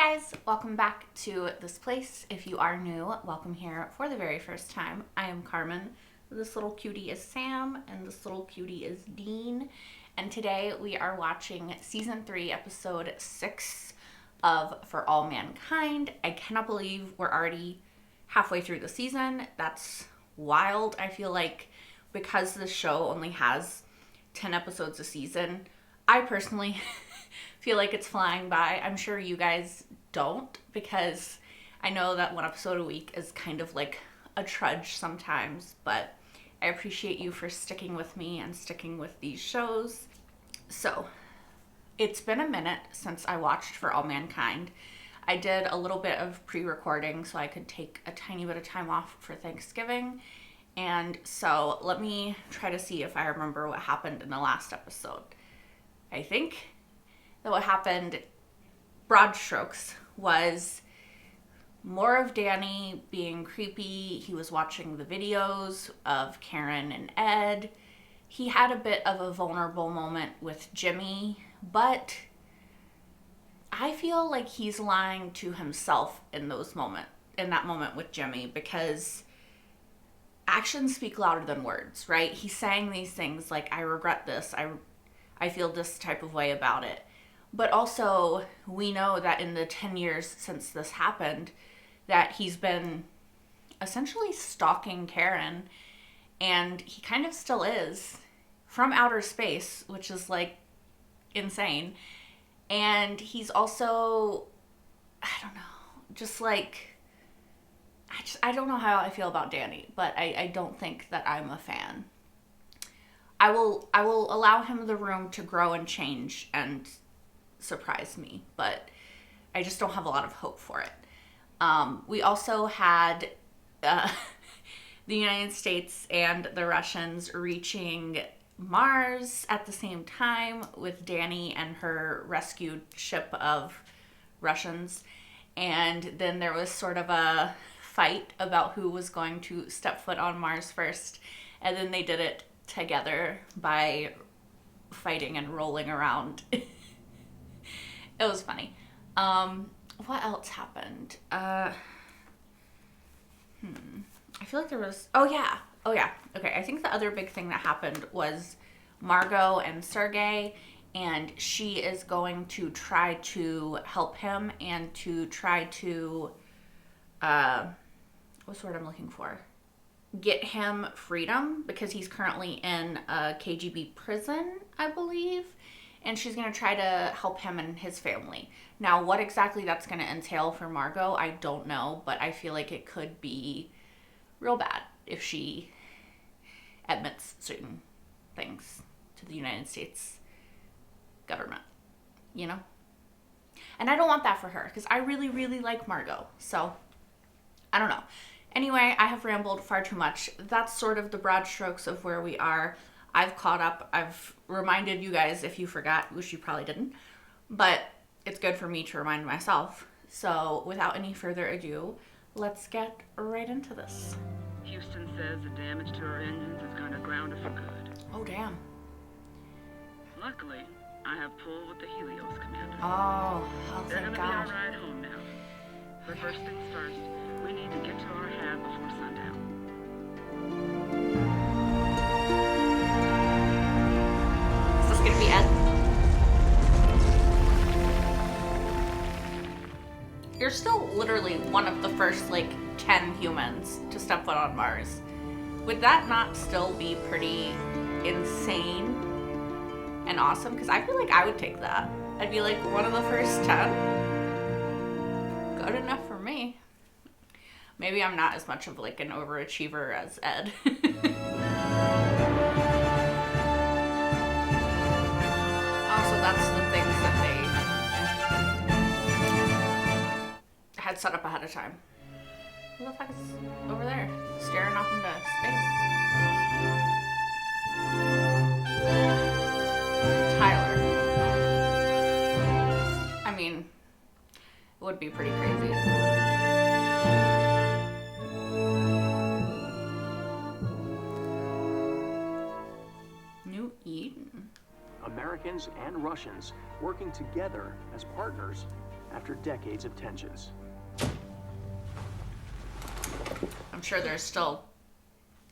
guys, welcome back to this place. If you are new, welcome here for the very first time. I am Carmen. This little cutie is Sam, and this little cutie is Dean. And today we are watching season 3, episode 6 of For All Mankind. I cannot believe we're already halfway through the season. That's wild. I feel like because this show only has 10 episodes a season, I personally feel like it's flying by. I'm sure you guys don't, because I know that one episode a week is kind of like a trudge sometimes, but I appreciate you for sticking with me and sticking with these shows. So, it's been a minute since I watched For All Mankind. I did a little bit of pre-recording so I could take a tiny bit of time off for Thanksgiving. And so let me try to see if I remember what happened in the last episode. I think that what happened, broad strokes, was more of Danny being creepy. He was watching the videos of Karen and Ed. He had a bit of a vulnerable moment with Jimmy, but I feel like he's lying to himself in that moment with Jimmy, because actions speak louder than words, right? He's saying these things like, I regret this, I feel this type of way about it. But also, we know that in the 10 years since this happened, that he's been essentially stalking Karen, and he kind of still is, from outer space, which is like insane. And he's also, I don't know, just like, I don't know how I feel about Danny, but I don't think that I'm a fan. I will allow him the room to grow and change and surprise me, but I just don't have a lot of hope for it. We also had the United States and the Russians reaching Mars at the same time, with Danny and her rescued ship of Russians. And then there was sort of a fight about who was going to step foot on Mars first. And then they did it together by fighting and rolling around. It was funny. What else happened? I feel like there was... Oh, yeah. Okay, I think the other big thing that happened was Margot and Sergey, and she is going to try to help him and to try to... what's the word I'm looking for? Get him freedom, because he's currently in a KGB prison, I believe. And she's going to try to help him and his family. Now, what exactly that's going to entail for Margot, I don't know, but I feel like it could be real bad if she admits certain things to the United States government, you know? And I don't want that for her, because I really, really like Margot. So, I don't know. Anyway, I have rambled far too much. That's sort of the broad strokes of where we are. I've caught up. I've reminded you guys if you forgot, which you probably didn't. But it's good for me to remind myself. So without any further ado, let's get right into this. Houston says the damage to our engines is going to ground her for good. Oh, damn. Luckily, I have pulled with the Helios commander. Oh, They're thank going to be God. our ride home now. But first things first, we need to get to our hab before sundown. Is this gonna be Ed? You're still literally one of the first, 10 humans to step foot on Mars. Would that not still be pretty insane and awesome? Because I feel like I would take that. I'd be like one of the first 10. Good enough for me. Maybe I'm not as much of an overachiever as Ed. Also, that's the things that they had set up ahead of time. Who the fuck is over there? Staring off into space. Tyler. I mean, it would be pretty crazy. New Eden. Americans and Russians working together as partners after decades of tensions. I'm sure there's still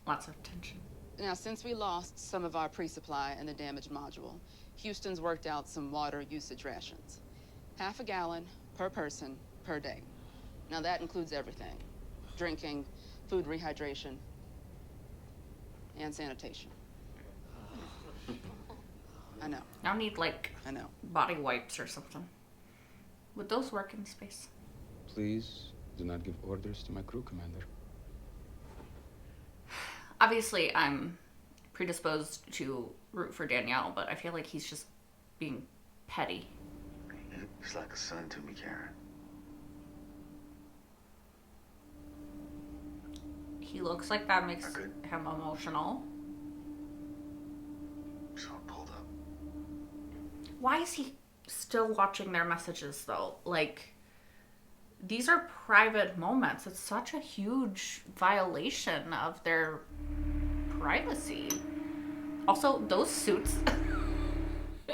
lots of tension. Now, since we lost some of our pre-supply in the damaged module, Houston's worked out some water usage rations. 1/2 a gallon per person per day. Now, that includes everything. Drinking, food rehydration, and sanitation. I know, I'll need, like, I know. body wipes or something. Would those work in space? Please do not give orders to my crew, Commander. Obviously, I'm predisposed to root for Danielle, but I feel like he's just being petty. He's like a son to me, Karen. He looks like that makes Okay. him emotional. So I pulled up. Why is he still watching their messages, though? Like, these are private moments. It's such a huge violation of their privacy. Also, those suits.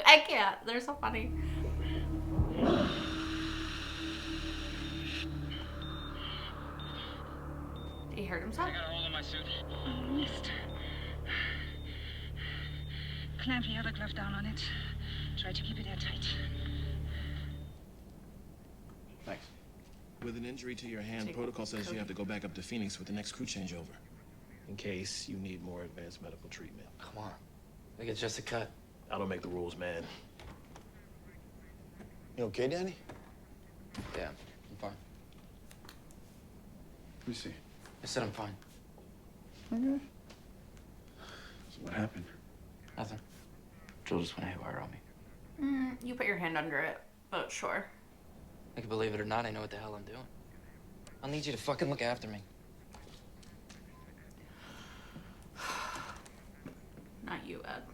I can't. They're so funny. He hurt himself? I got a hold of my suit. Missed. Clamp the other glove down on it. Try to keep it airtight. Thanks. With an injury to your hand, protocol says you have to go back up to Phoenix with the next crew changeover. In case you need more advanced medical treatment. Come on. I think it's just a cut. I don't make the rules, man. You okay, Danny? Yeah, I'm fine. Let me see. I said I'm fine. So what happened? Nothing. Jill just went haywire on me. You put your hand under it, but sure. I can believe it or not, I know what the hell I'm doing. I'll need you to fucking look after me. Not you, Ed.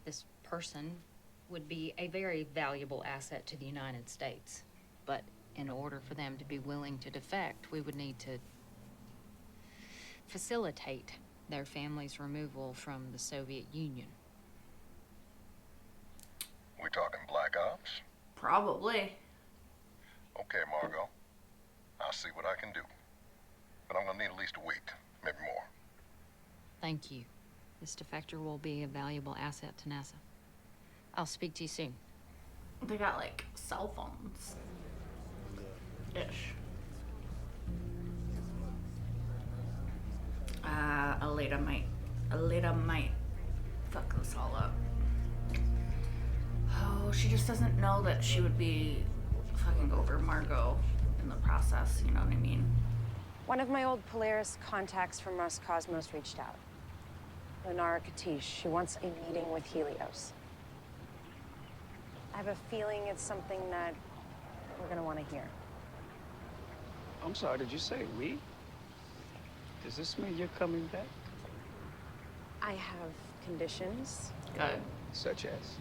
This person would be a very valuable asset to the United States. But in order for them to be willing to defect, we would need to facilitate their family's removal from the Soviet Union. We talking Black Ops? Probably. Okay, Margot. I'll see what I can do. But I'm gonna need at least a week, maybe more. Thank you. This defector will be a valuable asset to NASA. I'll speak to you soon. They got, like, cell phones. Ish. Alita might fuck this all up. Oh, she just doesn't know that she would be fucking over Margot in the process, you know what I mean? One of my old Polaris contacts from Roscosmos reached out. Lenara Katish. She wants a meeting with Helios. I have a feeling it's something that we're gonna want to hear. I'm sorry, did you say we? Does this mean you're coming back? I have conditions. Good. Such as?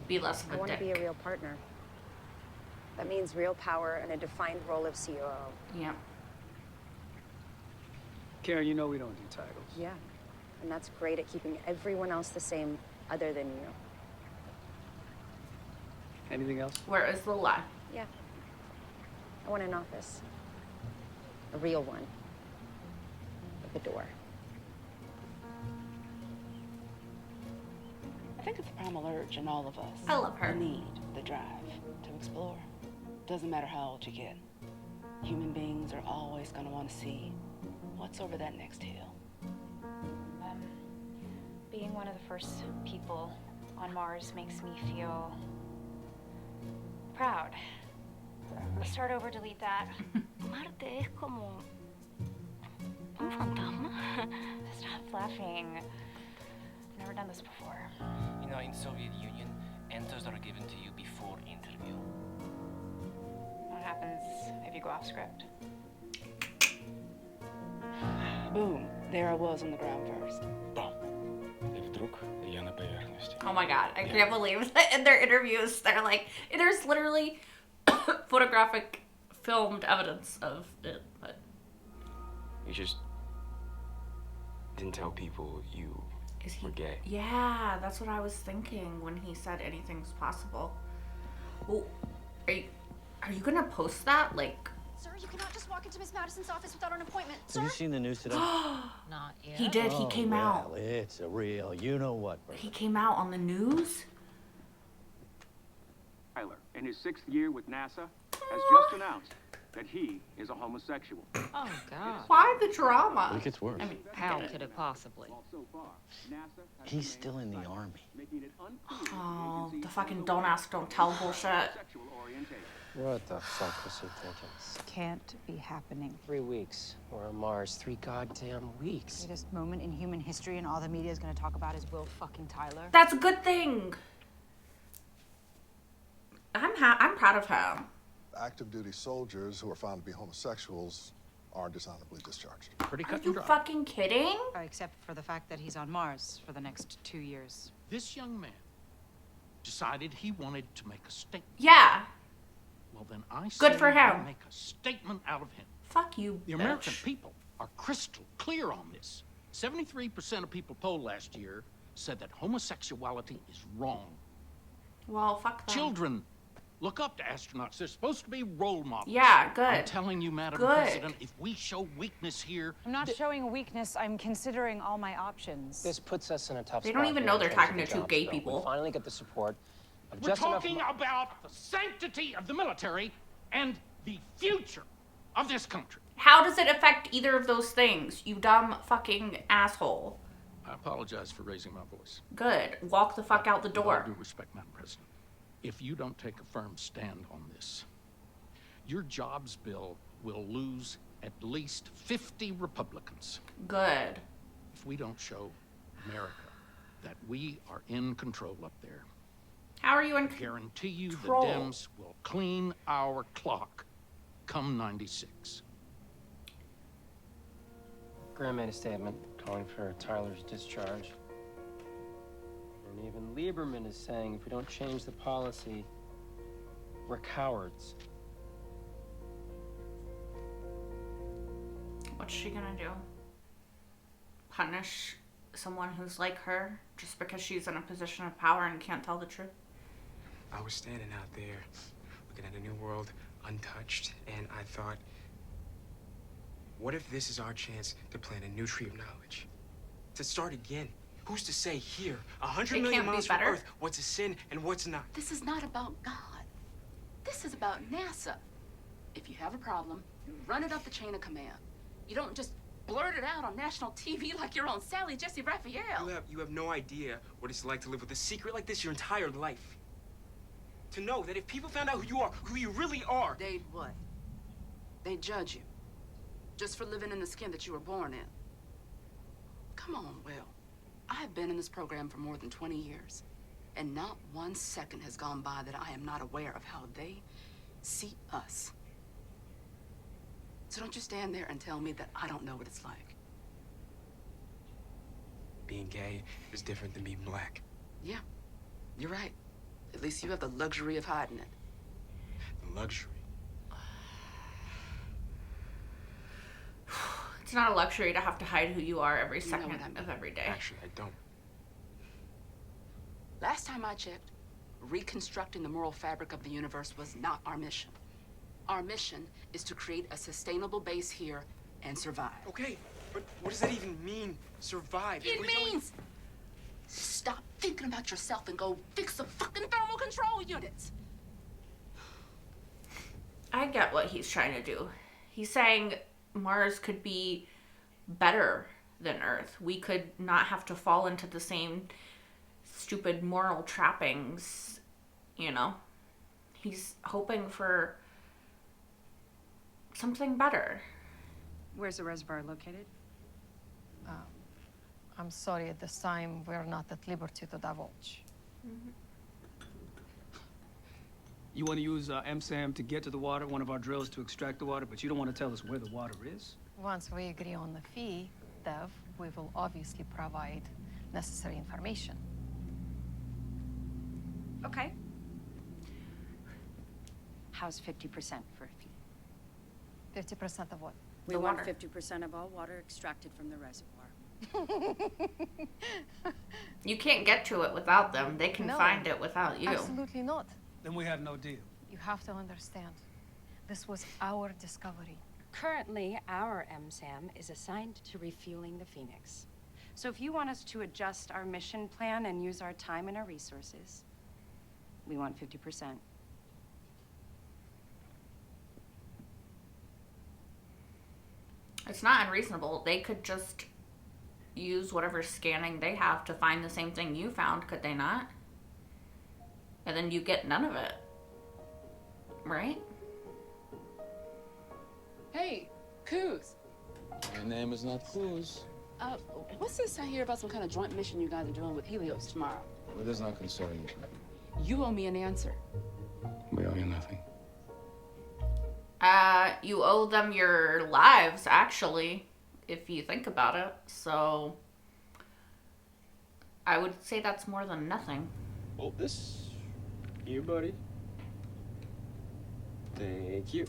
Be less of I a want to dick. be a real partner. That means real power and a defined role of COO. Yeah. Karen, you know we don't do titles. Yeah, and that's great at keeping everyone else the same other than you. Anything else? Where is the lie? Yeah. I want an office. A real one. With a door. I think it's a primal urge in all of us. I love her. The need, the drive to explore. Doesn't matter how old you get. Human beings are always going to want to see what's over that next hill. Being one of the first people on Mars makes me feel proud. Start over, delete that. Marte es como un fantasma. Stop laughing. I've never done this before. You know, in Soviet Union, answers are given to you before interview. What happens if you go off script? Boom. There I was on the ground first. Oh my god, I can't believe that in their interviews they're like, there's literally photographic filmed evidence of it, but You just didn't tell people you Is he We're gay. Yeah, that's what I was thinking when he said anything's possible. Well, are you gonna post that? Like, Sir, you cannot just walk into Miss Madison's office without an appointment. Sir? Have you seen the news today? Not yet. he did. He came out. Well, it's a real you-know-what. He came out on the news. Tyler, in his 6th year with NASA, has just announced that he is a homosexual. Oh, God. Why the drama? It gets worse. I mean, How could it possibly? Well, so far, NASA has He's still in the army. making it unclear oh, the the agency's fucking don't ask, don't tell bullshit. sexual orientation. What the fuck was he thinking? Can't be happening. 3 weeks. We're on Mars. 3 goddamn weeks. Greatest moment in human history, and all the media is going to talk about is Will fucking Tyler. That's a good thing. I'm proud of him. Active duty soldiers who are found to be homosexuals are dishonorably discharged. Pretty Are cut you and dry. fucking kidding? Except for the fact that he's on Mars for the next 2 years. This young man decided he wanted to make a statement. Yeah. Well, then I Good say for we him. make a statement out of him. Fuck you, The American bitch. people are crystal clear on this. 73% of people polled last year said that homosexuality is wrong. Well, fuck them. Children look up to astronauts. They're supposed to be role models. Yeah, good. I'm telling you, Madam Good. President, if we show weakness here... I'm not showing weakness. I'm considering all my options. This puts us in a tough They spot don't even here know in they're terms of talking the to two jobs gay bill. people. We finally get the support of We're just enough... talking about the sanctity of the military and the future of this country. How does it affect either of those things, you dumb fucking asshole? I apologize for raising my voice. Good. Walk the fuck out the With all door. due respect, Madam President, if you don't take a firm stand on this, your jobs bill will lose at least 50 Republicans. Good. If we don't show America that we are in control up there, How are you in guarantee you control? the Dems will clean our clock come 96. Graham made a statement calling for Tyler's discharge. And even Lieberman is saying if we don't change the policy, we're cowards. What's she gonna do? Punish someone who's like her just because she's in a position of power and can't tell the truth? I was standing out there looking at a new world untouched, and I thought, what if this is our chance to plant a new tree of knowledge? To start again. Who's to say here, 100 It million can't be miles from better. Earth, what's a sin and what's not? This is not about God. This is about NASA. If you have a problem, you run it up the chain of command. You don't just blurt it out on national TV like you're on Sally Jesse Raphael. You have no idea what it's like to live with a secret like this your entire life. To know that if people found out who you are, who you really are... They'd what? They'd judge you. Just for living in the skin that you were born in. Come on, Will. I've been in this program for more than 20 years, and not 1 second has gone by that I am not aware of how they see us. So don't you stand there and tell me that I don't know what it's like. Being gay is different than being black. Yeah, you're right. At least you have the luxury of hiding it. The luxury. It's not a luxury to have to hide who you are every You know second what I mean. of every day. Actually, I don't. Last time I checked, reconstructing the moral fabric of the universe was not our mission. Our mission is to create a sustainable base here and survive. Okay, but what does that even mean, survive? It We're going- means stop thinking about yourself and go fix the fucking thermal control units. I get what he's trying to do. He's saying Mars could be better than Earth. We could not have to fall into the same stupid moral trappings, you know? He's hoping for something better. Where's the reservoir located? I'm sorry, at this time, we're not at liberty to divulge. You want to use MSAM to get to the water, one of our drills to extract the water, but you don't want to tell us where the water is? Once we agree on the fee, Dev, we will obviously provide necessary information. Okay. How's 50% for a fee? 50% of what? We The want water. 50% of all water extracted from the reservoir. You can't get to it without them. They can No, find it without you. Absolutely not. Then we have no deal. You have to understand. This was our discovery. Currently, our MSAM is assigned to refueling the Phoenix. So if you want us to adjust our mission plan and use our time and our resources, we want 50%. It's not unreasonable. They could just use whatever scanning they have to find the same thing you found, could they not? And then you get none of it. Right? Hey, Kuz. My name is not Cruz. What's this I hear about some kind of joint mission you guys are doing with Helios tomorrow? It does not concern you. You owe me an answer. We owe you nothing. You owe them your lives, actually, if you think about it. So, I would say that's more than nothing. Hold this. Here, buddy. Thank you.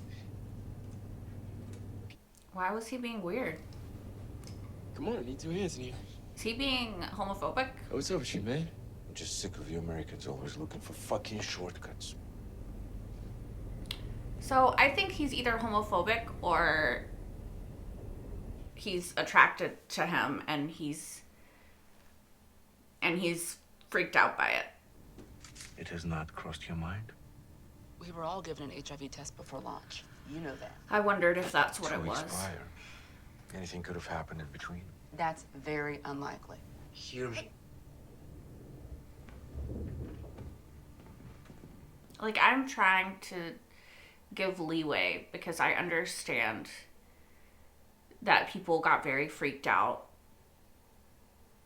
Why was he being weird? Come on, I need 2 hands in here. Is he being homophobic? What's up with you, man? I'm just sick of you Americans always looking for fucking shortcuts. So I think he's either homophobic or he's attracted to him and he's freaked out by it. It has not crossed your mind? We were all given an HIV test before launch. You know that. I wondered if that's what it To was. expire. Anything could have happened in between. That's very unlikely. Hear me. Like, I'm trying to give leeway because I understand that people got very freaked out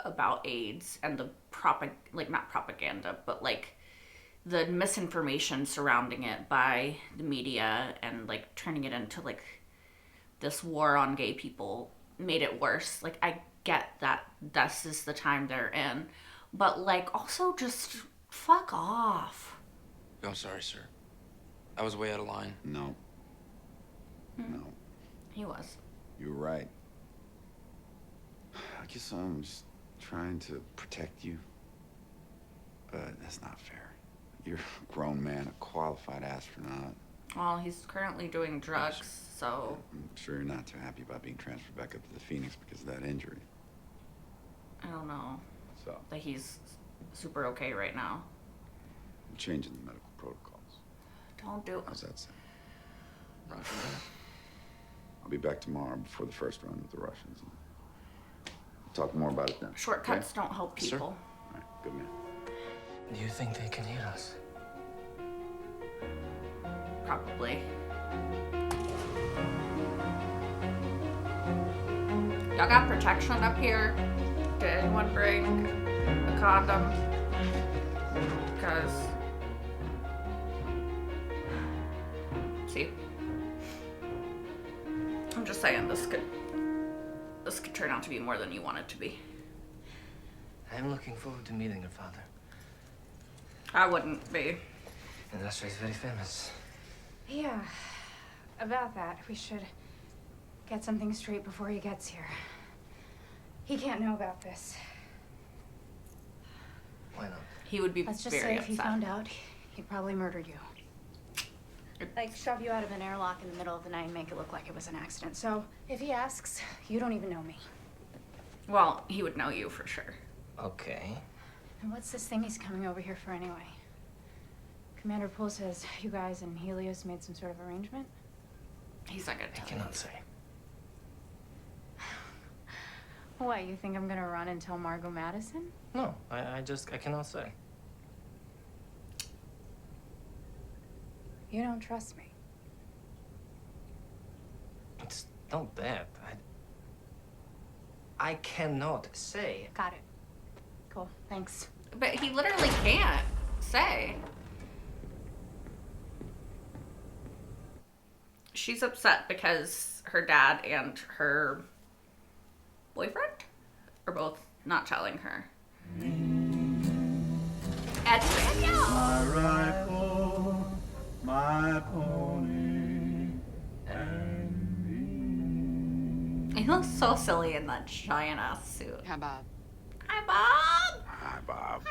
about AIDS and the not propaganda, but like the misinformation surrounding it by the media and like turning it into like this war on gay people made it worse. Like, I get that this is the time they're in, but like also just fuck off. I'm sorry, sir. I was way out of line. No. No. He was. You're right. I guess I'm just trying to protect you. But that's not fair. You're a grown man, a qualified astronaut. Well, he's currently doing drugs, so... I'm sure you're not too happy about being transferred back up to the Phoenix because of that injury. I don't know. So? That he's super okay right now. I'm changing the medical protocols. Don't do it. How's that sound? Roger that. I'll be back tomorrow before the first run with the Russians. We'll talk more about it then. Shortcuts okay? don't help people. All right, good man. Do you think they can hear us? Probably. Y'all got protection up here? Did anyone bring a condom? Because... See? I'm just saying, this could turn out to be more than you want it to be. I'm looking forward to meeting your father. I wouldn't be. Industry is very famous. Yeah, about that, we should get something straight before he gets here. He can't know about this. Why not? He would be Let's just very say if he upset. found out, he'd probably murdered you. Like, shove you out of an airlock in the middle of the night and make it look like it was an accident. So, if he asks, you don't even know me. Well, he would know you for sure. Okay. And what's this thing he's coming over here for anyway? Commander Poole says you guys and Helios made some sort of arrangement? He's not gonna I tell cannot say. What, you think I'm gonna run and tell Margot Madison? No, I cannot say. You don't trust me. It's not that. I cannot say. Got it. Cool, thanks. But he literally can't say. She's upset because her dad and her boyfriend are both not telling her. My rifle, my pony, and me. He looks so silly in that giant ass suit. Hi, Bob. Hi, Bob. Hi, Bob.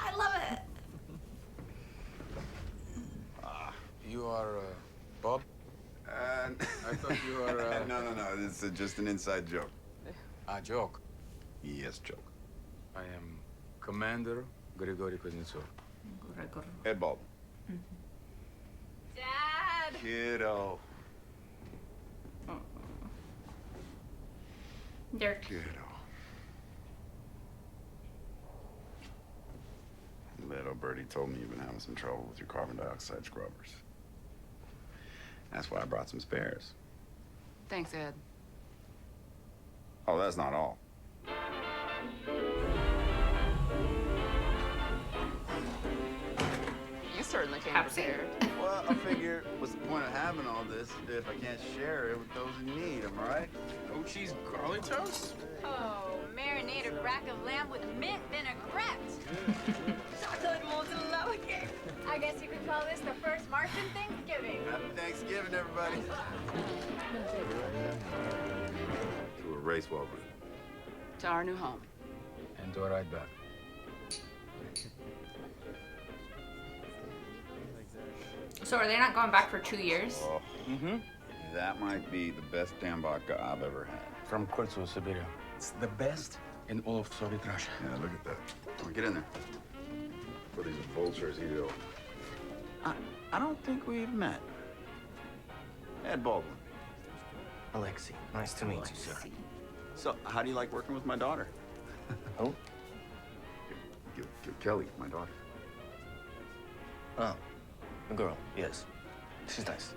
I love it. You are, Bob? I thought you were, No, it's just an inside joke. A joke? Yes, joke. I am Commander Grigory Kuznetsov. Ed Baldwin. Dad! Kiddo. They're Kiddo. Little birdie told me you've been having some trouble with your carbon dioxide scrubbers. That's why I brought some spares. Thanks, Ed. Oh, that's not all. You certainly came Pepsi. prepared. Well, I figure, what's the point of having all this if I can't share it with those in need, am I right? No cheese garlic toast? Oh, marinated rack of lamb with mint vinaigrette. Chocolate mozzarella. I guess you could call this the first Martian Thanksgiving. Happy Thanksgiving, everybody. To a race well ridden. To our new home. And to a ride back. So are they not going back for 2 years? Oh, that might be the best damn vodka I've ever had. From Kurtsu, Siberia. It's the best in all of Soviet Russia. Yeah, look at that. Come on, get in there. For these vultures, you I don't think we've met. Ed Baldwin. Alexei, nice to meet you, sir. So, how do you like working with my daughter? Who? Kelly, my daughter. Oh, a girl, yes. She's nice.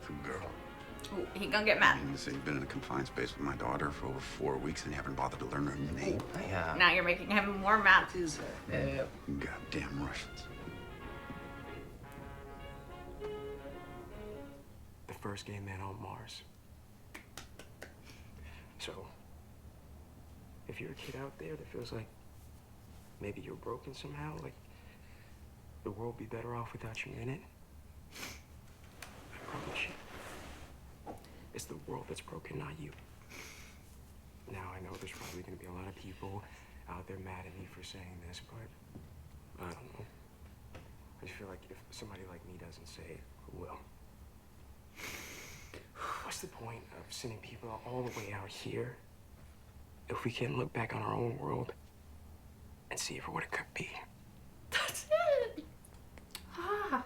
Good girl. Ooh, he gonna get mad. You say you've been in a confined space with my daughter for over 4 weeks and you haven't bothered to learn her name. Yeah. Now you're making him more mad. Goddamn Russians. The first gay man on Mars. So, if you're a kid out there that feels like maybe you're broken somehow, like the world would be better off without you in it, I promise you, it's the world that's broken, not you. Now, I know there's probably going to be a lot of people out there mad at me for saying this, but I don't know. I just feel like if somebody like me doesn't say it, who will? What's the point of sending people all the way out here if we can't look back on our own world and see it for what it could be? That's it. Ah.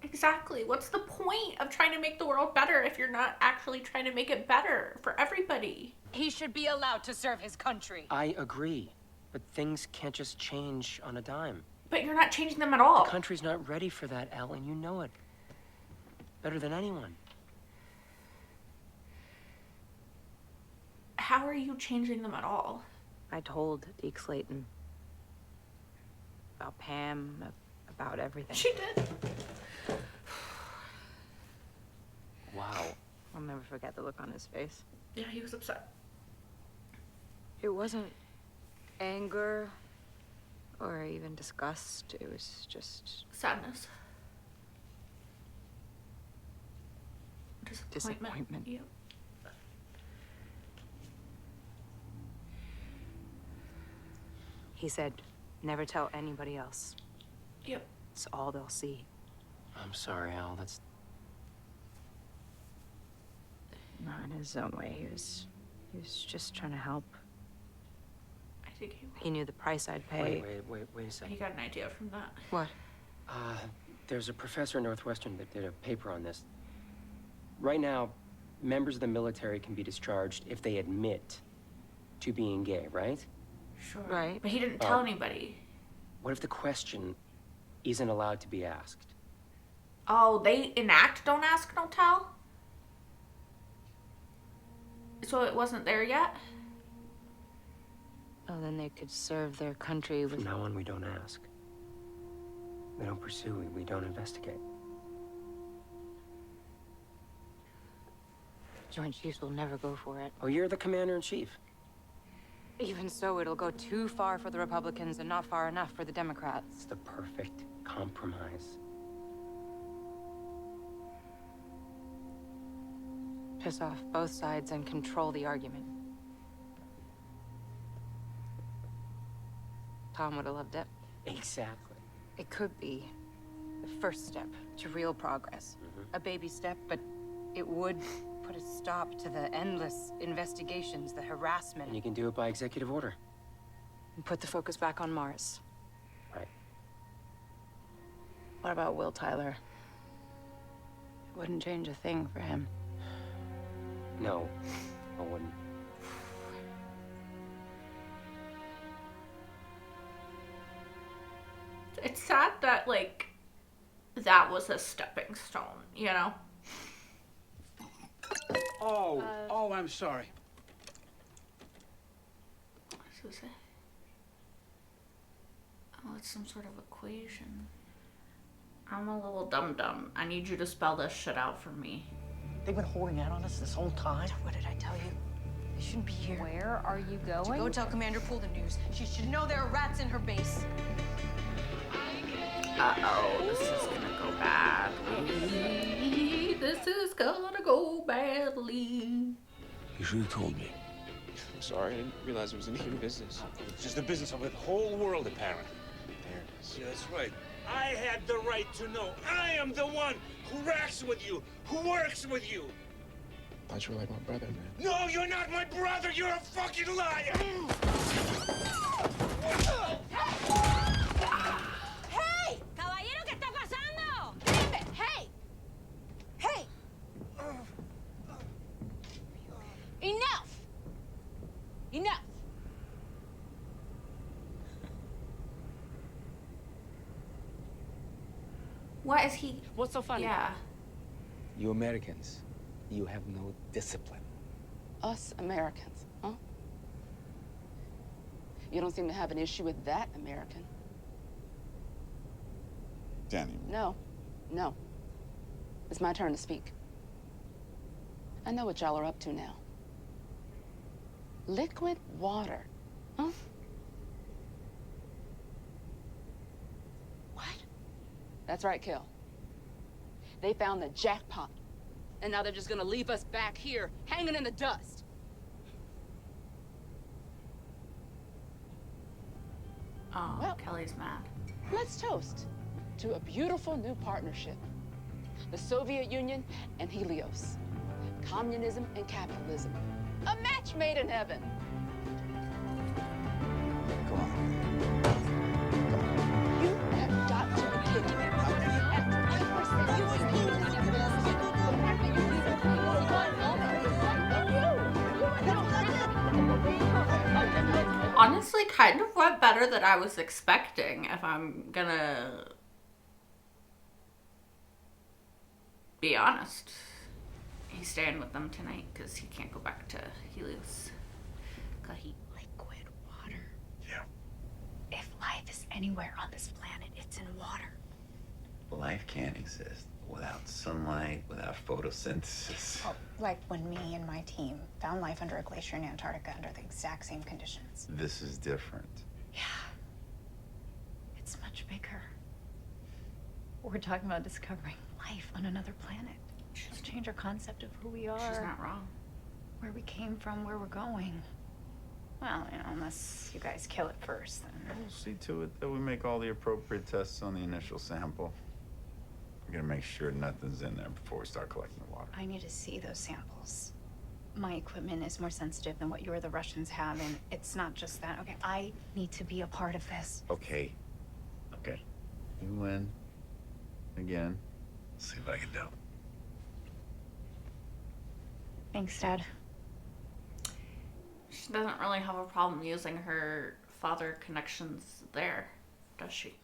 Exactly. What's the point of trying to make the world better if you're not actually trying to make it better for everybody? He should be allowed to serve his country. I agree, but things can't just change on a dime. But you're not changing them at all. The country's not ready for that, Al, and you know it. Better than anyone. How are you changing them at all? I told Deke Slayton about Pam, about everything. She did. Wow. I'll never forget the look on his face. Yeah, he was upset. It wasn't anger or even disgust. It was just sadness. Disappointment. Yep. He said, never tell anybody else. Yep. It's all they'll see. I'm sorry, Al. That's... No, in his own way, he was just trying to help. I think He knew the price I'd pay. Wait a second. he got an idea from that. What? There's a professor at Northwestern that did a paper on this. Right now, members of the military can be discharged if they admit to being gay, right? Sure. Right. But he didn't tell anybody. What if the question isn't allowed to be asked? Oh, they enact don't ask, don't tell? So it wasn't there yet? Oh, then they could serve their country with... From now on, we don't ask. We don't pursue, we don't investigate. Joint Chiefs will never go for it. Oh, you're the commander-in-chief. Even so, it'll go too far for the Republicans and not far enough for the Democrats. It's the perfect compromise. piss off both sides and control the argument. Tom would have loved it. Exactly. It could be the first step to real progress. A baby step, but it would put a stop to the endless investigations, the harassment. And you can do it by executive order. And put the focus back on Mars. Right. What about Will Tyler? It wouldn't change a thing for him. No, I wouldn't. It's sad that, like, that was a stepping stone, you know? Oh, I'm sorry. What is it? Oh, it's some sort of equation. I'm a little dum-dum. I need you to spell this shit out for me. They've been holding out on us this whole time. What did I tell you? They shouldn't be here. Where are you going? Go tell Commander Poole the news. She should know there are rats in her base. Uh-oh, this is gonna go badly. This is gonna go badly. You should have told me. I'm sorry, I didn't realize it was any of your business. It's just the business of the whole world, apparently. There it is. Yeah, that's right. I had the right to know. I am the one who racks with you, who works with you. I thought you were like my brother, man. No, you're not my brother. You're a fucking liar. ¡Hey! ¡Caballero, qué está pasando! ¡Dime! ¡Hey! ¡Hey! Enough! Enough! What is he? What's so funny? Yeah. You Americans, you have no discipline. Us Americans, huh? You don't seem to have an issue with that American. Danny. No. It's my turn to speak. I know what y'all are up to now. Liquid water, huh? What? That's right, Kill. They found the jackpot. And now they're just gonna leave us back here, hanging in the dust. Oh, Well- Kelly's mad. Let's toast to a beautiful new partnership. The Soviet Union and Helios. Communism and capitalism. A match made in heaven. Come on. You have got to be kidding me. After 8% you would Honestly, kind of went better than I was expecting, if I'm gonna be honest. He's staying with them tonight because he can't go back to Helios. Liquid water. Yeah. If life is anywhere on this planet, it's in water. Life can't exist without sunlight, without photosynthesis. Well, like when me and my team found life under a glacier in Antarctica under the exact same conditions. This is different. It's much bigger. We're talking about discovering life on another planet. It'll change our concept of who we are. She's not wrong. Where we came from, where we're going. Well, you know, unless you guys kill it first, then. We'll see to it that we make all the appropriate tests on the initial sample. We're gonna make sure nothing's in there before we start collecting the water. I need to see those samples. My equipment is more sensitive than what you or the Russians have, and it's not just that. Okay, I need to be a part of this. Okay. You win. Again. See what I can do. Thanks, Dad. She doesn't really have a problem using her father connections there, does she?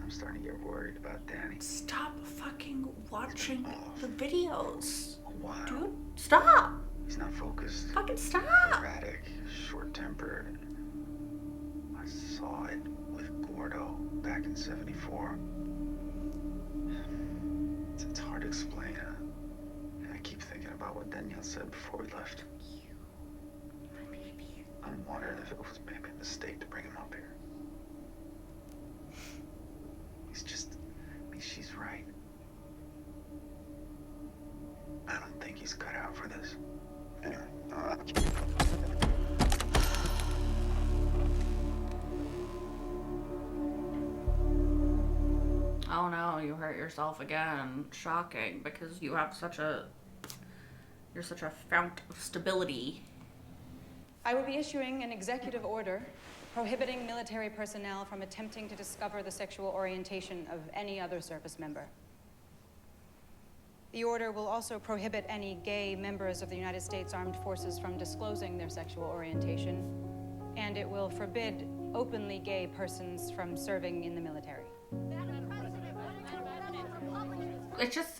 I'm starting to get worried about Danny. Stop fucking watching the videos. Wow. Dude, stop! He's not focused. Fucking stop! Erratic, short-tempered. I saw it with Gordo back in '74. It's hard to explain. I keep thinking about what Danielle said before we left. I'm wondering if it was maybe a mistake to bring him up here. He's just she's right. I don't think he's cut out for this. Anyway, Oh no, you hurt yourself again. Shocking, because you have you're such a fount of stability. I will be issuing an executive order prohibiting military personnel from attempting to discover the sexual orientation of any other service member. The order will also prohibit any gay members of the United States Armed Forces from disclosing their sexual orientation, and it will forbid openly gay persons from serving in the military.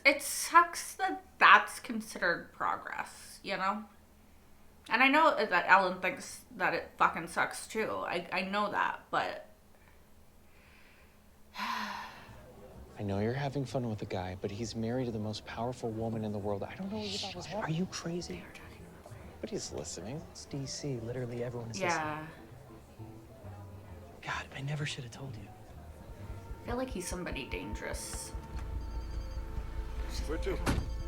It sucks that that's considered progress, you know? And I know that Ellen thinks that it fucking sucks too. I know that, but... I know you're having fun with the guy, but he's married to the most powerful woman in the world. I don't know what you thought was happening. are you crazy? But he's listening. It's DC. Literally everyone is Yeah. listening. God, I never should have told you. I feel like he's somebody dangerous. Where to?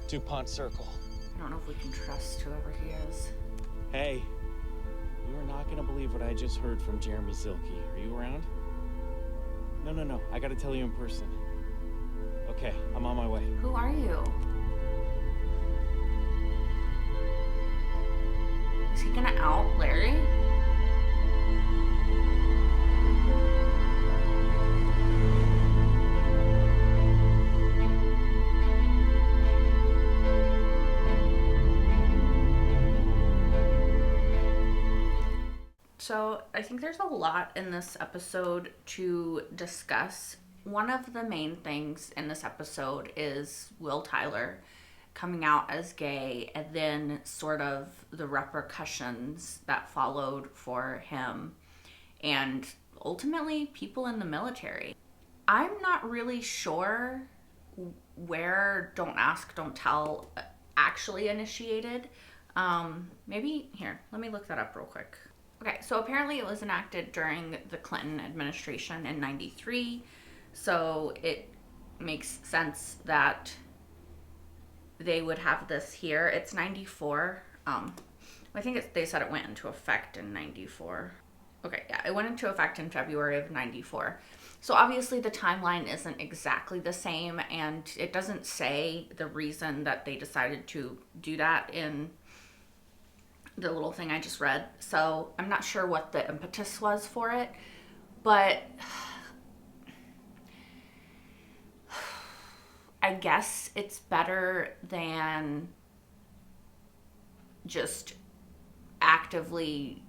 DuPont Circle. I don't know if we can trust whoever he is. Hey, you are not gonna believe what I just heard from Jeremy Zilke. Are you around? No. I gotta tell you in person. Okay, I'm on my way. Who are you? Is he gonna out Larry? So I think there's a lot in this episode to discuss. One of the main things in this episode is Will Tyler coming out as gay, and then sort of the repercussions that followed for him and ultimately people in the military. I'm not really sure where Don't Ask, Don't Tell actually initiated. Maybe here, let me look that up real quick. Okay, so apparently it was enacted during the Clinton administration in '93, so it makes sense that they would have this here. It's 94. I think they said it went into effect in 94. Okay, yeah, it went into effect in February of 94. So obviously the timeline isn't exactly the same, and it doesn't say the reason that they decided to do that in the little thing I just read. So I'm not sure what the impetus was for it, but I guess it's better than just actively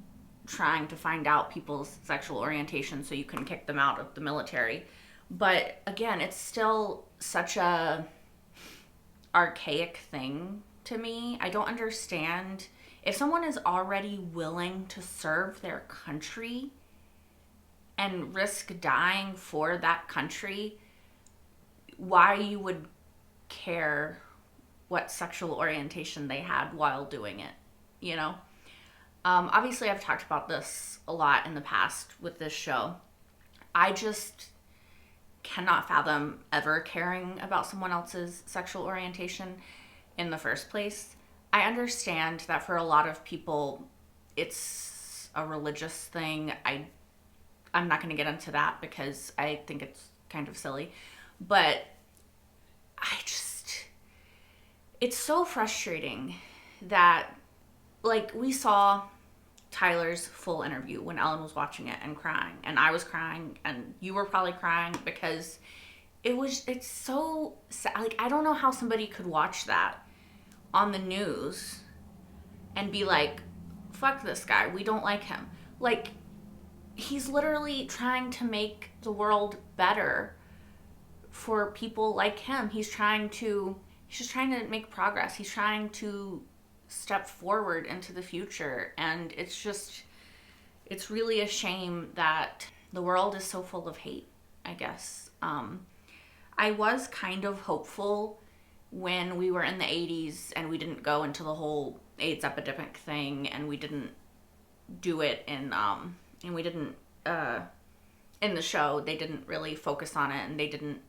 trying to find out people's sexual orientation so you can kick them out of the military. But again, it's still such a archaic thing to me. I don't understand. If someone is already willing to serve their country and risk dying for that country, why you would care what sexual orientation they had while doing it, you know? Obviously, I've talked about this a lot in the past with this show. I just cannot fathom ever caring about someone else's sexual orientation in the first place. I understand that for a lot of people, it's a religious thing. I'm not going to get into that because I think it's kind of silly. But it's so frustrating that, like, we saw Tyler's full interview when Ellen was watching it and crying, and I was crying, and you were probably crying because it's so sad. Like, I don't know how somebody could watch that on the news and be like, fuck this guy, we don't like him. Like, he's literally trying to make the world better for people like him. He's just trying to make progress. He's trying to step forward into the future, and it's really a shame that the world is so full of hate, I guess. I was kind of hopeful when we were in the 80s and we didn't go into the whole AIDS epidemic thing, and we didn't do it in the show, they didn't really focus on it, and they didn't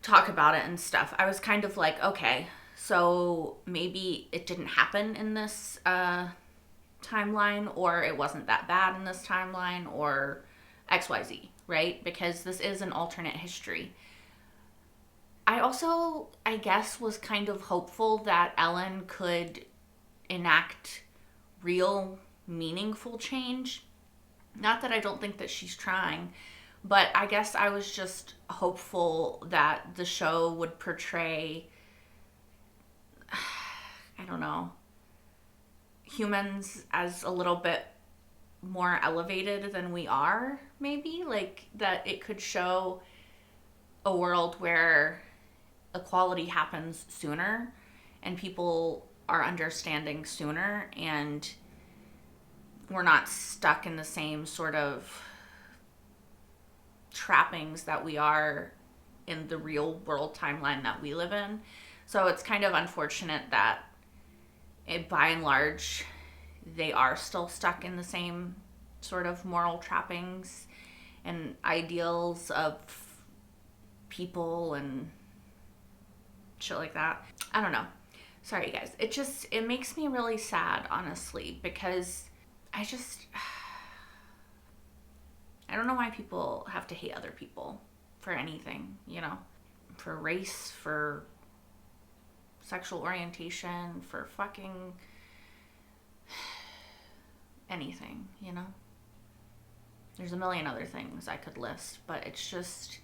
talk about it and stuff, I was kind of like, okay, so maybe it didn't happen in this timeline, or it wasn't that bad in this timeline, or XYZ, right? Because this is an alternate history. I also, I guess, was kind of hopeful that Ellen could enact real, meaningful change. Not that I don't think that she's trying, but I guess I was just hopeful that the show would portray, I don't know, humans as a little bit more elevated than we are, maybe. Like, that it could show a world where equality happens sooner and people are understanding sooner, and we're not stuck in the same sort of trappings that we are in the real world timeline that we live in. So it's kind of unfortunate that by and large they are still stuck in the same sort of moral trappings and ideals of people and shit like that. I don't know. Sorry, guys. It makes me really sad, honestly, because I don't know why people have to hate other people for anything, you know? For race, for sexual orientation, for fucking anything, you know? There's a million other things I could list, but it's just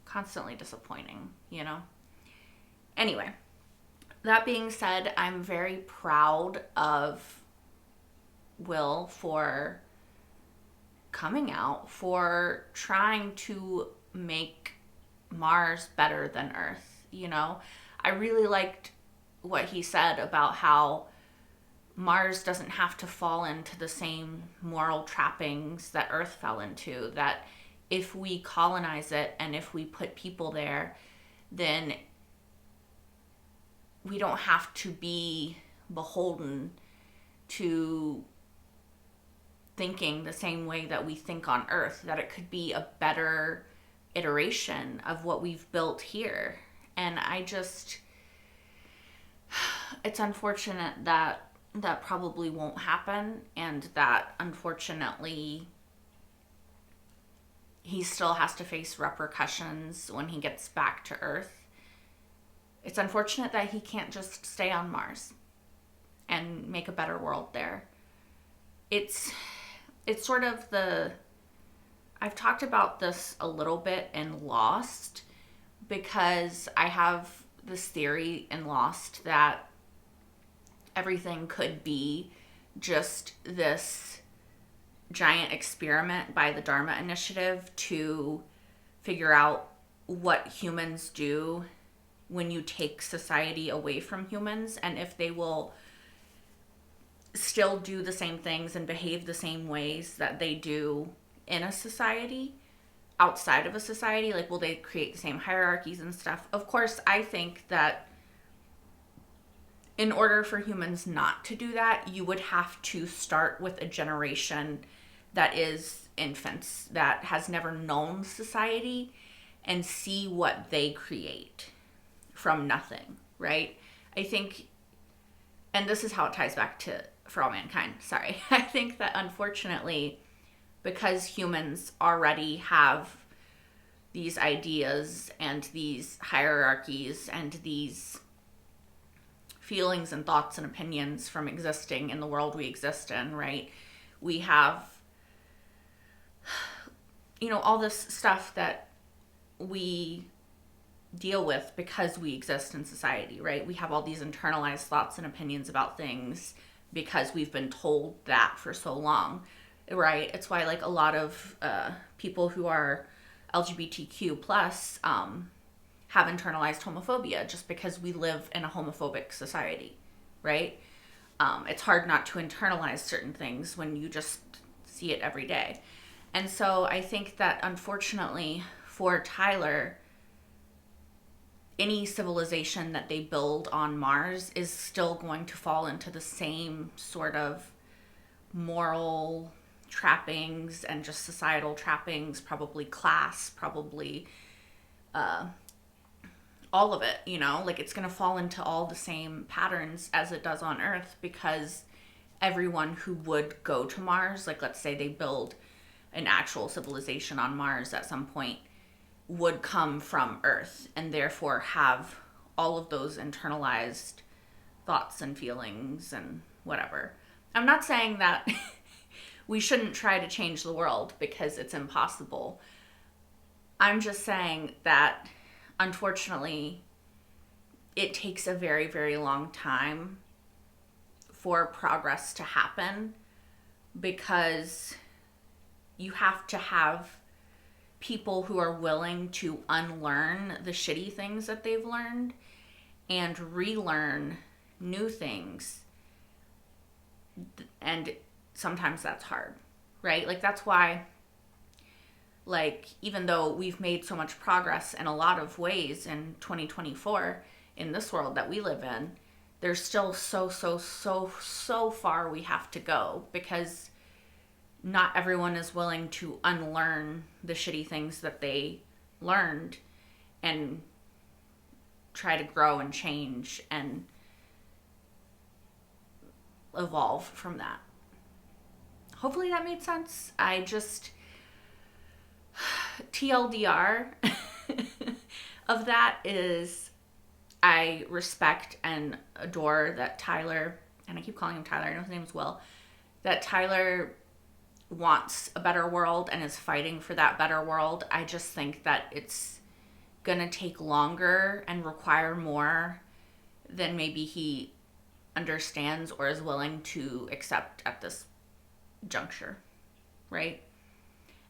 constantly disappointing, you know? Anyway, that being said, I'm very proud of Will for coming out, for trying to make Mars better than Earth, you know? I really liked what he said about how Mars doesn't have to fall into the same moral trappings that Earth fell into, that if we colonize it and if we put people there, then we don't have to be beholden to thinking the same way that we think on Earth, that it could be a better iteration of what we've built here. And it's unfortunate that that probably won't happen, and that unfortunately he still has to face repercussions when he gets back to Earth. It's unfortunate that he can't just stay on Mars and make a better world there. It's sort of I've talked about this a little bit in Lost, because I have this theory in Lost that everything could be just this giant experiment by the Dharma Initiative to figure out what humans do when you take society away from humans, and if they will still do the same things and behave the same ways that they do in a society, outside of a society. Like, will they create the same hierarchies and stuff? Of course, I think that in order for humans not to do that, you would have to start with a generation that is infants, that has never known society, and see what they create from nothing, right? I think, and this is how it ties back to For All Mankind, sorry. I think that unfortunately, because humans already have these ideas and these hierarchies and these feelings and thoughts and opinions from existing in the world we exist in, right? We have, you know, all this stuff that we deal with because we exist in society, right? We have all these internalized thoughts and opinions about things because we've been told that for so long, right? It's why, like, a lot of people who are LGBTQ plus have internalized homophobia, just because we live in a homophobic society, right? It's hard not to internalize certain things when you just see it every day. And so I think that unfortunately for Tyler, any civilization that they build on Mars is still going to fall into the same sort of moral trappings and just societal trappings, probably class, probably all of it, you know, like it's going to fall into all the same patterns as it does on Earth, because everyone who would go to Mars, like let's say they build an actual civilization on Mars at some point, would come from Earth and therefore have all of those internalized thoughts and feelings and whatever. I'm not saying that we shouldn't try to change the world, because it's impossible. I'm just saying that unfortunately it takes a very, very long time for progress to happen, because you have to have people who are willing to unlearn the shitty things that they've learned and relearn new things. And sometimes that's hard, right? Like that's why, like, even though we've made so much progress in a lot of ways in 2024 in this world that we live in, there's still so far we have to go, because not everyone is willing to unlearn the shitty things that they learned and try to grow and change and evolve from that. Hopefully that made sense. I just, TLDR of that is, I respect and adore that Tyler, and I keep calling him Tyler, I know his name is Will, that Tyler wants a better world and is fighting for that better world. I just think that it's gonna take longer and require more than maybe he understands or is willing to accept at this juncture, right?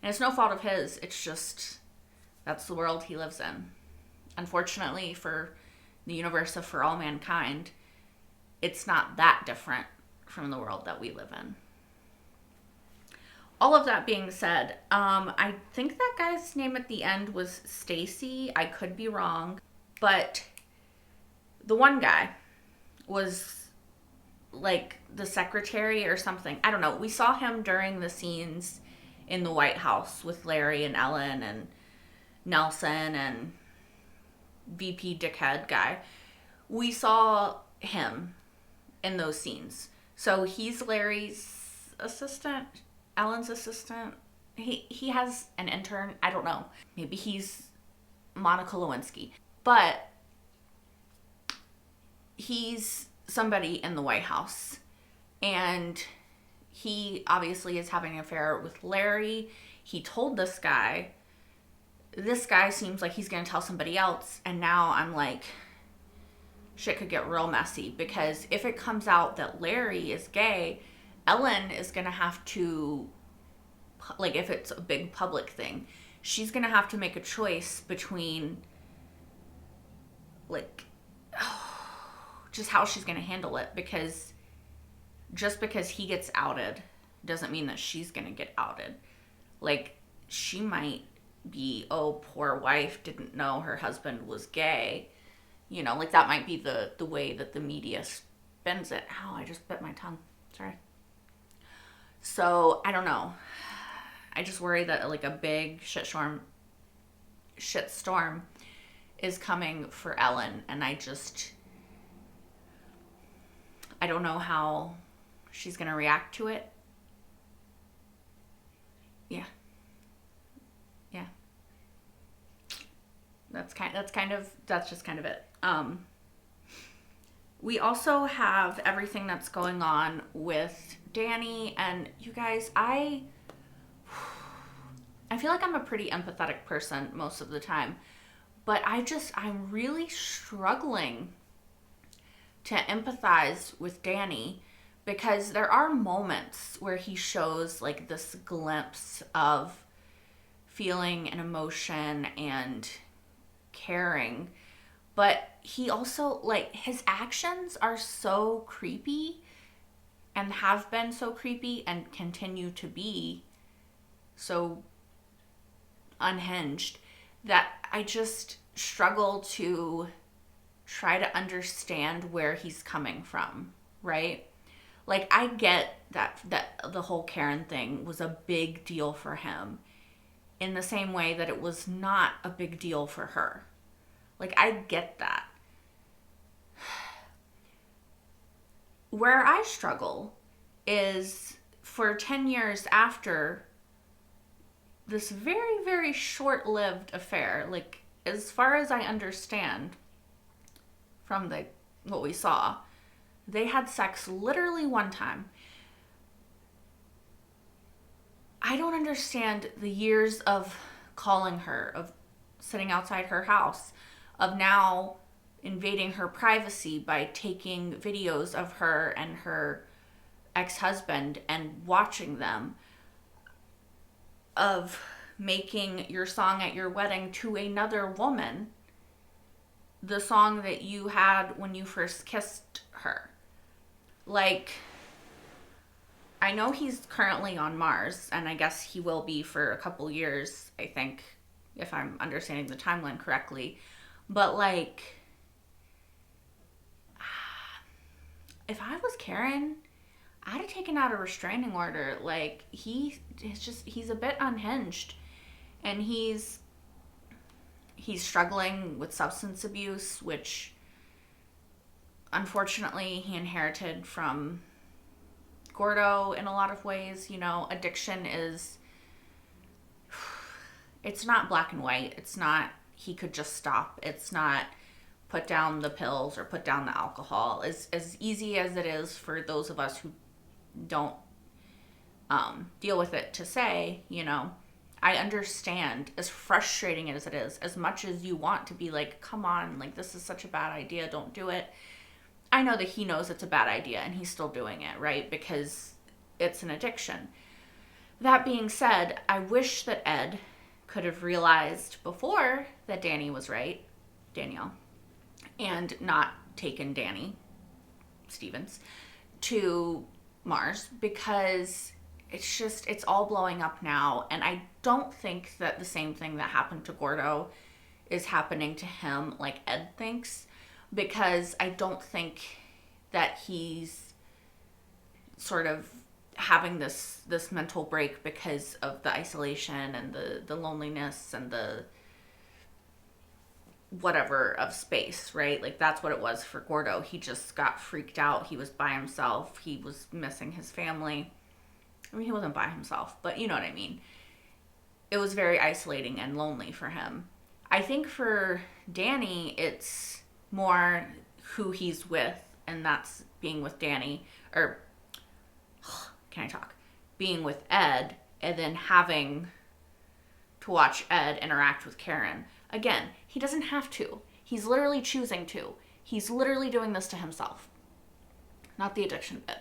And it's no fault of his, it's just that's the world he lives in. Unfortunately for the universe of For All Mankind, it's not that different from the world that we live in. All of that being said, I think that guy's name at the end was Stacy. I could be wrong, but the one guy was like the secretary or something. I don't know. We saw him during the scenes in the White House with Larry and Ellen and Nelson and VP Dickhead guy. We saw him in those scenes. So he's Larry's assistant, Ellen's assistant. He has an intern. I don't know. Maybe he's Monica Lewinsky. But he's somebody in the White House. And he obviously is having an affair with Larry. He told this guy seems like he's going to tell somebody else. And now I'm like, shit could get real messy. Because if it comes out that Larry is gay, Ellen is going to have to, like, if it's a big public thing, she's going to have to make a choice between, like, just how she's going to handle it. Because just because he gets outed doesn't mean that she's going to get outed. Like, she might be, oh, poor wife didn't know her husband was gay. You know, like, that might be the way that the media spins it. Ow, I just bit my tongue. Sorry. So, I don't know. I just worry that, like, a big shitstorm is coming for Ellen. And I don't know how she's going to react to it. Yeah. Yeah. That's just kind of it. We also have everything that's going on with Danny, and you guys, I feel like I'm a pretty empathetic person most of the time, but I'm really struggling to empathize with Danny, because there are moments where he shows like this glimpse of feeling and emotion and caring, but he also, like, his actions are so creepy and have been so creepy and continue to be so unhinged that I just struggle to try to understand where he's coming from, right? Like, I get that the whole Karen thing was a big deal for him, in the same way that it was not a big deal for her. Like, I get that. Where I struggle is for 10 years after this very, very short-lived affair, like, as far as I understand from what we saw, they had sex literally one time. I don't understand the years of calling her, of sitting outside her house, of now invading her privacy by taking videos of her and her ex-husband and watching them, of making your song at your wedding to another woman the song that you had when you first kissed her. Like, I know he's currently on Mars, and I guess he will be for a couple years, I think, if I'm understanding the timeline correctly. But, like, if I was Karen, I'd have taken out a restraining order. Like, he's a bit unhinged, and he's struggling with substance abuse, which unfortunately he inherited from Gordo in a lot of ways. You know, addiction it's not black and white. It's not he could just stop. It's not put down the pills or put down the alcohol. As easy as it is for those of us who don't deal with it to say, you know, I understand, as frustrating as it is, as much as you want to be like, come on, like, this is such a bad idea, don't do it. I know that he knows it's a bad idea and he's still doing it, right? Because it's an addiction. That being said, I wish that Ed could have realized before that Danny was right, Danielle, and not taken Danny Stevens to Mars, because it's all blowing up now. And I don't think that the same thing that happened to Gordo is happening to him like Ed thinks, because I don't think that he's sort of having this mental break because of the isolation and the loneliness and the whatever of space, right? Like, that's what it was for Gordo. He just got freaked out. He was by himself. He was missing his family. I mean, he wasn't by himself, but you know what I mean. It was very isolating and lonely for him. I think for Danny, it's more who he's with, and that's being with Danny, or can I talk? Being with Ed, and then having to watch Ed interact with Karen. Again, he doesn't have to. He's literally choosing to. He's literally doing this to himself. Not the addiction bit.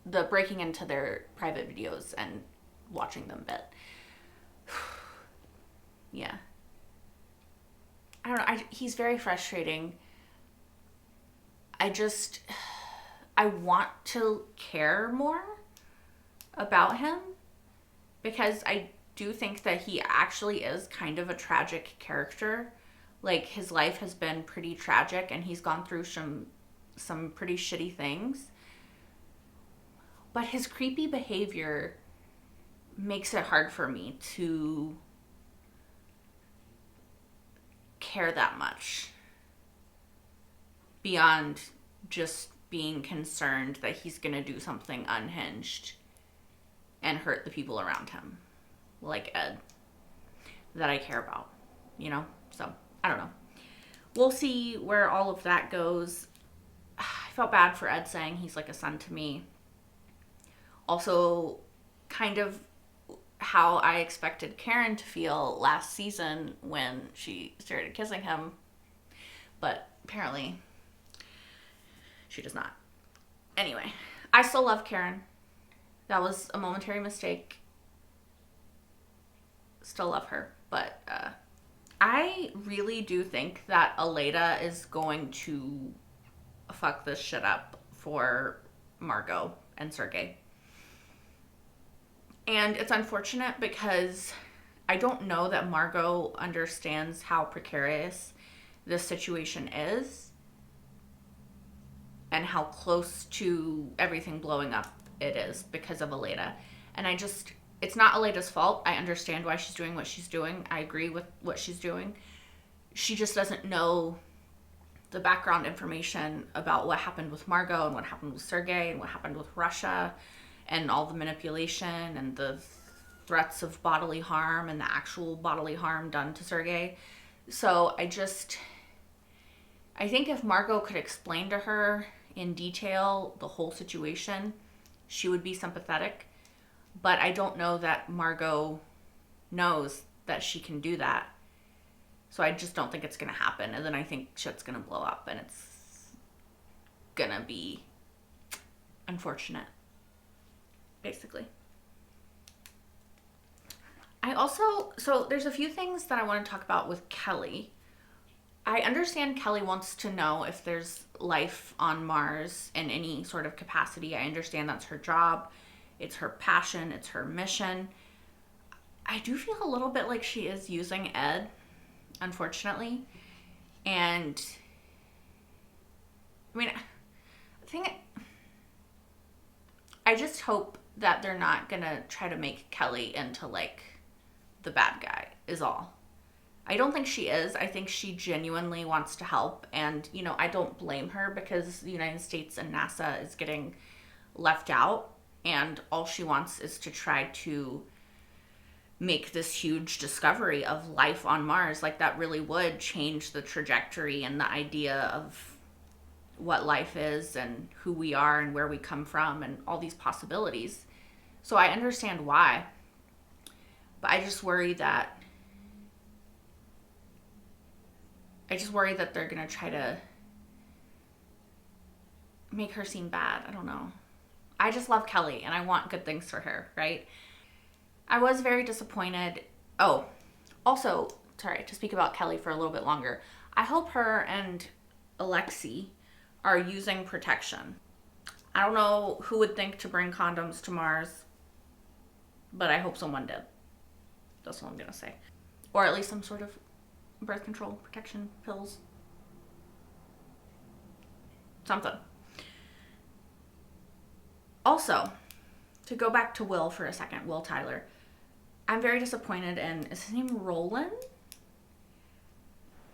The breaking into their private videos and watching them bit. Yeah. I don't know. He's very frustrating. I want to care more about him, because I do think that he actually is kind of a tragic character. Like, his life has been pretty tragic, and he's gone through some pretty shitty things. But his creepy behavior makes it hard for me to care that much, beyond just being concerned that he's gonna do something unhinged and hurt the people around him, like Ed, that I care about, you know? So, I don't know. We'll see where all of that goes. I felt bad for Ed saying he's like a son to me. Also, kind of how I expected Karen to feel last season when she started kissing him, but apparently she does not. Anyway, I still love Karen. That was a momentary mistake. Still love her, but I really do think that Aleida is going to fuck this shit up for Margot and Sergei. And it's unfortunate because I don't know that Margot understands how precarious this situation is and how close to everything blowing up it is because of Aleida. And it's not Aleida's fault. I understand why she's doing what she's doing. I agree with what she's doing. she just doesn't know the background information about what happened with Margot and what happened with Sergei and what happened with Russia and all the manipulation and the threats of bodily harm and the actual bodily harm done to Sergei. So I think if Margot could explain to her in detail the whole situation, she would be sympathetic. But I don't know that Margot knows that she can do that. So I just don't think it's going to happen. And then I think shit's going to blow up and it's going to be unfortunate, basically. So there's a few things that I want to talk about with Kelly. I understand Kelly wants to know if there's life on Mars in any sort of capacity. I understand that's her job. It's her passion. It's her mission. I do feel a little bit like she is using Ed, unfortunately. And I mean, I just hope that they're not gonna try to make Kelly into like the bad guy is all. I don't think she is. I think she genuinely wants to help. And, you know, I don't blame her because the United States and NASA is getting left out. And all she wants is to try to make this huge discovery of life on Mars. Like, that really would change the trajectory and the idea of what life is and who we are and where we come from and all these possibilities. So I understand why. But I just worry that they're going to try to make her seem bad. I don't know. I just love Kelly and I want good things for her, right? I was very disappointed. Oh, also, sorry, to speak about Kelly for a little bit longer. I hope her and Alexei are using protection. I don't know who would think to bring condoms to Mars, but I hope someone did. That's all I'm going to say. Or at least some sort of birth control protection pills. Something. Also, to go back to Will for a second, Will Tyler. I'm very disappointed in, is his name Roland?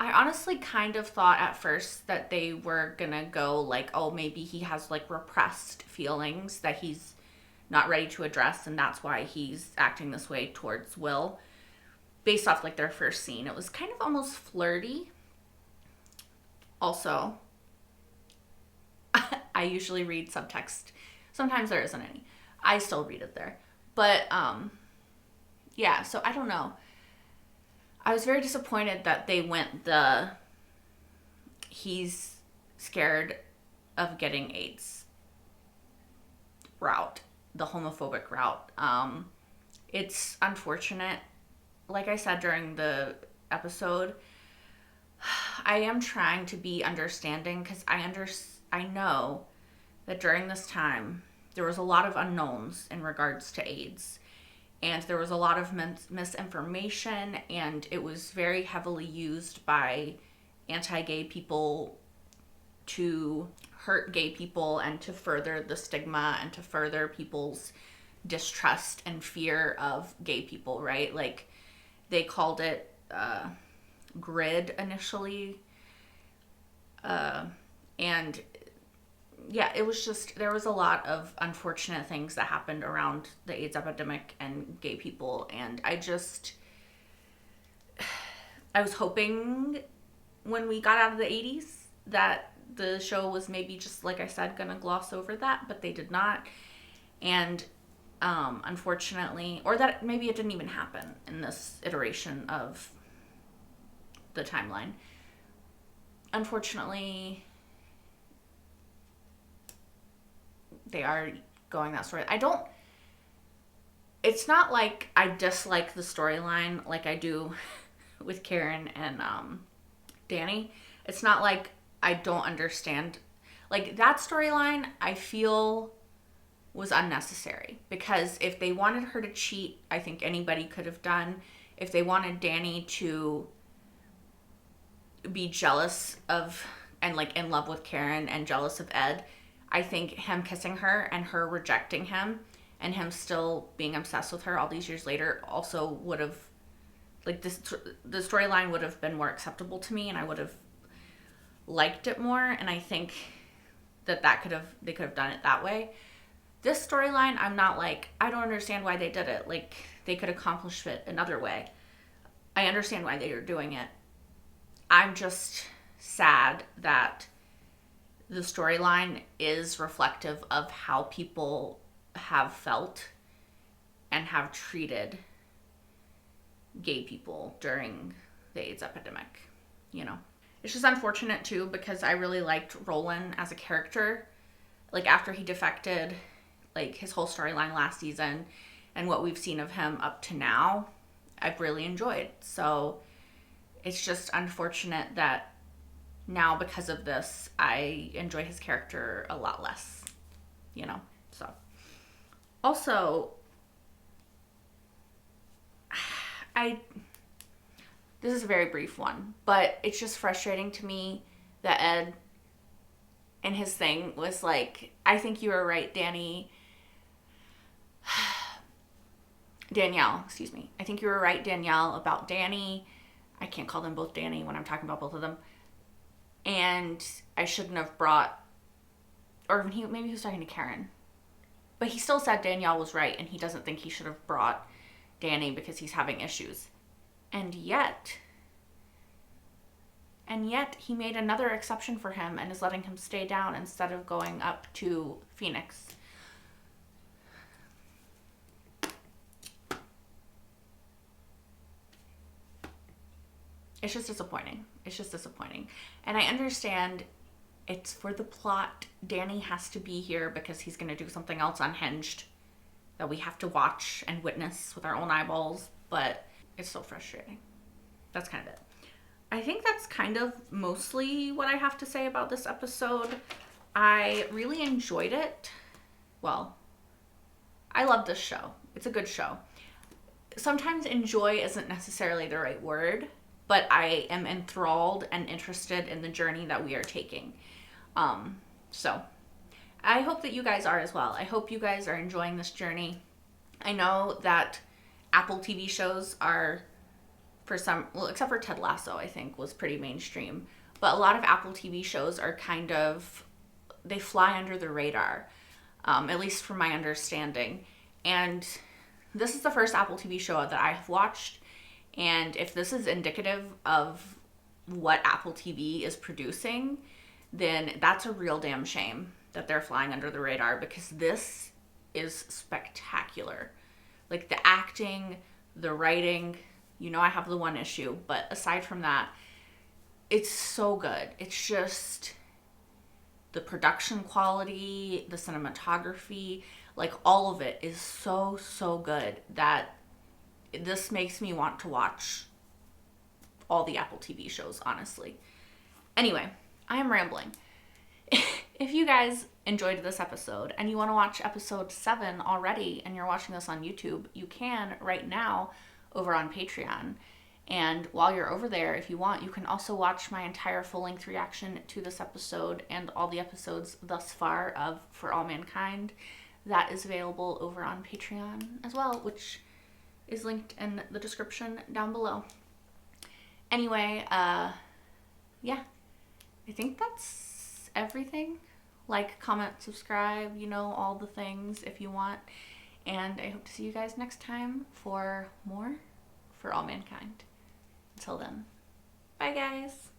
I honestly kind of thought at first that they were gonna go like, oh, maybe he has like repressed feelings that he's not ready to address and that's why he's acting this way towards Will. Based off like their first scene. It was kind of almost flirty. Also, I usually read subtext. Sometimes there isn't any. I still read it there. But, yeah, so I don't know. I was very disappointed that they went he's scared of getting AIDS route, the homophobic route. It's unfortunate. Like I said during the episode, I am trying to be understanding because I know that during this time there was a lot of unknowns in regards to AIDS and there was a lot of misinformation and it was very heavily used by anti-gay people to hurt gay people and to further the stigma and to further people's distrust and fear of gay people, right? Like, they called it GRID initially. And yeah, it was just, there was a lot of unfortunate things that happened around the AIDS epidemic and gay people. And I was hoping when we got out of the 80s that the show was maybe just, like I said, gonna gloss over that, but they did not. And unfortunately, or that maybe it didn't even happen in this iteration of the timeline. Unfortunately, they are going that story. It's not like I dislike the storyline like I do with Karen and Danny. It's not like I don't understand. Like, that storyline, I feel was unnecessary because if they wanted her to cheat, I think anybody could have done. If they wanted Danny to be jealous of and like in love with Karen and jealous of Ed, I think him kissing her and her rejecting him and him still being obsessed with her all these years later also would have Like, the storyline would have been more acceptable to me, and I would have liked it more. And I think that they could have done it that way. This storyline, I'm not like, I don't understand why they did it. Like, they could accomplish it another way. I understand why they are doing it. I'm just sad that the storyline is reflective of how people have felt and have treated gay people during the AIDS epidemic, you know. It's just unfortunate too, because I really liked Roland as a character. Like, after he defected, like, his whole storyline last season and what we've seen of him up to now, I've really enjoyed. So it's just unfortunate that now, because of this, I enjoy his character a lot less, you know. So also, this is a very brief one, but it's just frustrating to me that Ed and his thing was like, I think you were right, Danielle, excuse me. I think you were right, Danielle, about Danny. I can't call them both Danny when I'm talking about both of them. And I shouldn't have brought, or maybe he was talking to Karen. But he still said Danielle was right, and he doesn't think he should have brought Danny because he's having issues. And yet he made another exception for him and is letting him stay down instead of going up to Phoenix. It's just disappointing. It's just disappointing. And I understand it's for the plot. Danny has to be here because he's going to do something else unhinged that we have to watch and witness with our own eyeballs. But it's so frustrating. That's kind of it. I think that's kind of mostly what I have to say about this episode. I really enjoyed it. Well, I love this show. It's a good show. Sometimes enjoy isn't necessarily the right word, but I am enthralled and interested in the journey that we are taking. So I hope that you guys are as well. I hope you guys are enjoying this journey. I know that Apple TV shows are, for some, well, except for Ted Lasso, I think, was pretty mainstream. But a lot of Apple TV shows are kind of, they fly under the radar, at least from my understanding. And this is the first Apple TV show that I have watched. And if this is indicative of what Apple TV is producing, then that's a real damn shame that they're flying under the radar, because this is spectacular. Like, the acting, the writing, you know, I have the one issue, but aside from that, it's so good. It's just the production quality, the cinematography, like, all of it is so, so good that this makes me want to watch all the Apple TV shows, honestly. Anyway, I am rambling. If you guys enjoyed this episode and you want to watch episode 7 already and you're watching this on YouTube, you can right now over on Patreon. And while you're over there, if you want, you can also watch my entire full-length reaction to this episode and all the episodes thus far of For All Mankind. That is available over on Patreon as well, which is linked in the description down below. Anyway, yeah, I think that's everything. Like, comment, subscribe, you know, all the things if you want. And I hope to see you guys next time for more For All Mankind. Until then, bye guys.